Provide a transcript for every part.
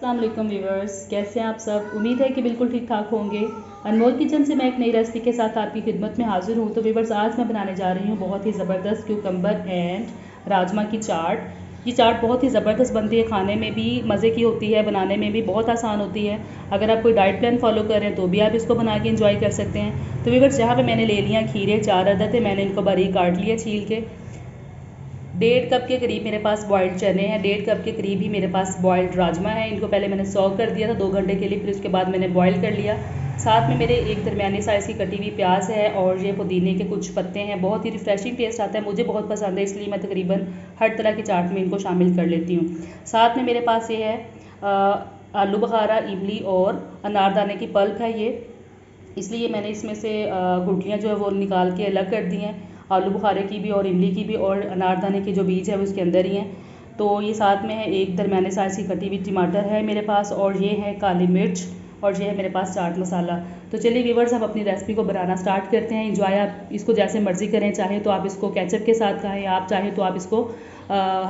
अस्सलाम वालेकुम व्यूवर्स, कैसे हैं आप सब। उम्मीद है कि बिल्कुल ठीक ठाक होंगे। अनमोल किचन से मैं एक नई रेसिपी के साथ आपकी खिदमत में हाजिर हूँ। तो व्यूवर्स, आज मैं बनाने जा रही हूँ बहुत ही ज़बरदस्त क्यूकम्बर एंड राजमा की चाट। ये चाट बहुत ही ज़बरदस्त बनती है, खाने में भी मज़े की होती है, बनाने में भी बहुत आसान होती है। अगर आप कोई डाइट प्लान फॉलो कर रहे हैं तो भी आप इसको बना के इंजॉय कर सकते हैं। तो व्यूवर्स, यहाँ पे मैंने ले लिया खीरे 4 अदद है, मैंने इनको बारीक काट लिया छील के। 1.5 कप के करीब मेरे पास बॉइल्ड चने हैं, 1.5 कप के करीब ही मेरे पास बॉइल्ड राजमा है। इनको पहले मैंने सॉक कर दिया था 2 घंटे के लिए, फिर उसके बाद मैंने बॉईल कर लिया। साथ में मेरे एक दरमियानी साइज़ की कटी हुई प्याज है और ये पुदीने के कुछ पत्ते हैं। बहुत ही रिफ्रेशिंग टेस्ट आता है, मुझे बहुत पसंद है, इसलिए मैं तकरीबन हर तरह की चाट में इनको शामिल कर लेती हूँ। साथ में मेरे पास ये है आलू बुखारा, इमली और अनारदाने की पल्प है ये, इसलिए मैंने इसमें से गुठलियाँ जो है वो निकाल के अलग कर दी हैं, आलू बुखारे की भी और इमली की भी, और अनारदाने के जो बीज है वो इसके अंदर ही हैं। तो ये साथ में है एक दरमियाने साइज़ की कटी हुई टमाटर है मेरे पास, और ये है काली मिर्च, और ये है मेरे पास चाट मसाला। तो चलिए व्यूवर्स, हम अपनी रेसिपी को बनाना स्टार्ट करते हैं। इंजॉय आप इसको जैसे मर्ज़ी करें, चाहे तो आप इसको केचप के साथ खाएँ, आप चाहे तो आप इसको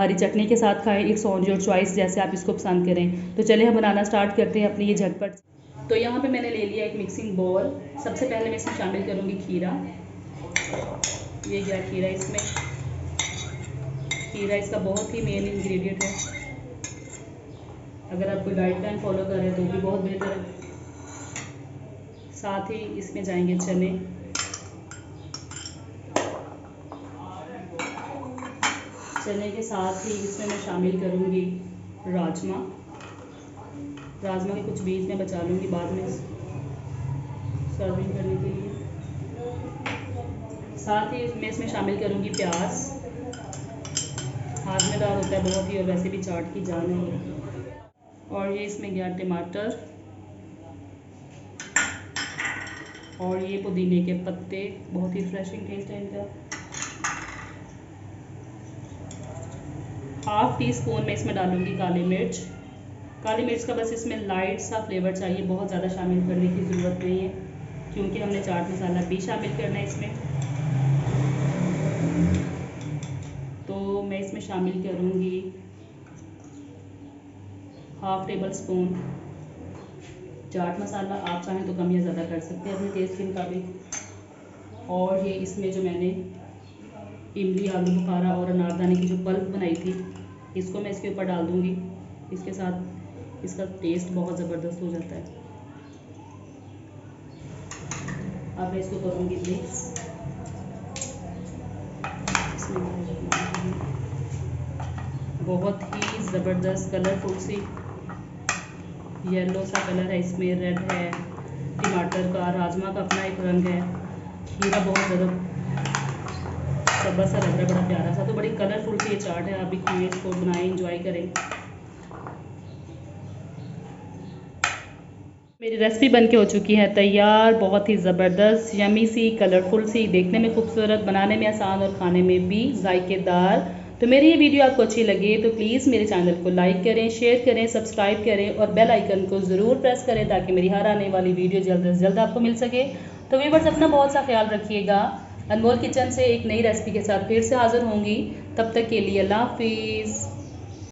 हरी चटनी के साथ खाएँ। इट्स ऑन योर चॉइस, जैसे आप इसको पसंद करें। तो चलिए हम बनाना स्टार्ट करते हैं अपनी ये झटपट। तो यहाँ पे मैंने ले लिया एक मिक्सिंग बोल। सबसे पहले मैं इसमें शामिल करूँगी खीरा। ये गया खीरा इसमें। खीरा इसका बहुत ही मेन इंग्रेडिएंट है, अगर आप कोई डाइट प्लान फॉलो कर रहे हैं तो भी बहुत बेहतर है। साथ ही इसमें जाएंगे चने, चने के साथ ही इसमें मैं शामिल करूँगी राजमा। राजमा के कुछ बीज मैं बचा लूँगी बाद में सर्विंग करने के लिए। साथ ही मैं इसमें शामिल करूँगी प्याज। हाजमेदार होता है बहुत ही, और वैसे भी चाट की जान है। और ये इसमें गया टमाटर, और ये पुदीने के पत्ते, बहुत ही रिफ्रेशिंग टेस्ट है इनका। 1/2 टीस्पून मैं इसमें डालूँगी काली मिर्च। काली मिर्च का बस इसमें लाइट सा फ्लेवर चाहिए, बहुत ज़्यादा शामिल करने की ज़रूरत नहीं है, क्योंकि हमने चाट मसाला भी शामिल करना है इसमें। तो मैं इसमें शामिल करूँगी 1/2 टेबल स्पून चाट मसाला। आप चाहें तो कम या ज़्यादा कर सकते हैं अपने टेस्ट के मुताबिक। और ये इसमें जो मैंने इमली, आलू बुखारा और अनारदाने की जो पल्प बनाई थी, इसको मैं इसके ऊपर डाल दूँगी। इसके साथ इसका टेस्ट बहुत ज़बरदस्त हो जाता है। अब मैं इसको करूँगी मिक्स। बहुत ही ज़बरदस्त कलरफुल सी येलो सा कलर है इसमें, रेड है टमाटर का, राजमा का अपना एक रंग है, खीरा बहुत ज़्यादा सब्ज़ सा लग रहा है, बड़ा प्यारा सा। तो बड़ी कलरफुल सी ये चाट है, आप भी खाएँ, इसको बनाएं, इंजॉय करें। मेरी रेसिपी बनके हो चुकी है तैयार, बहुत ही ज़बरदस्त, यमी सी, कलरफुल सी, देखने में खूबसूरत, बनाने में आसान और खाने में भी जायकेदार। तो मेरी ये वीडियो आपको अच्छी लगे तो प्लीज़ मेरे चैनल को लाइक करें, शेयर करें, सब्सक्राइब करें और बेल आइकन को ज़रूर प्रेस करें, ताकि मेरी हर आने वाली वीडियो जल्द से जल्द आपको मिल सके। तो व्यूअर्स, अपना बहुत सा ख्याल रखिएगा। अनमोल किचन से एक नई रेसिपी के साथ फिर से हाज़िर होंगी, तब तक के लिए अल्लाह हाफिज़।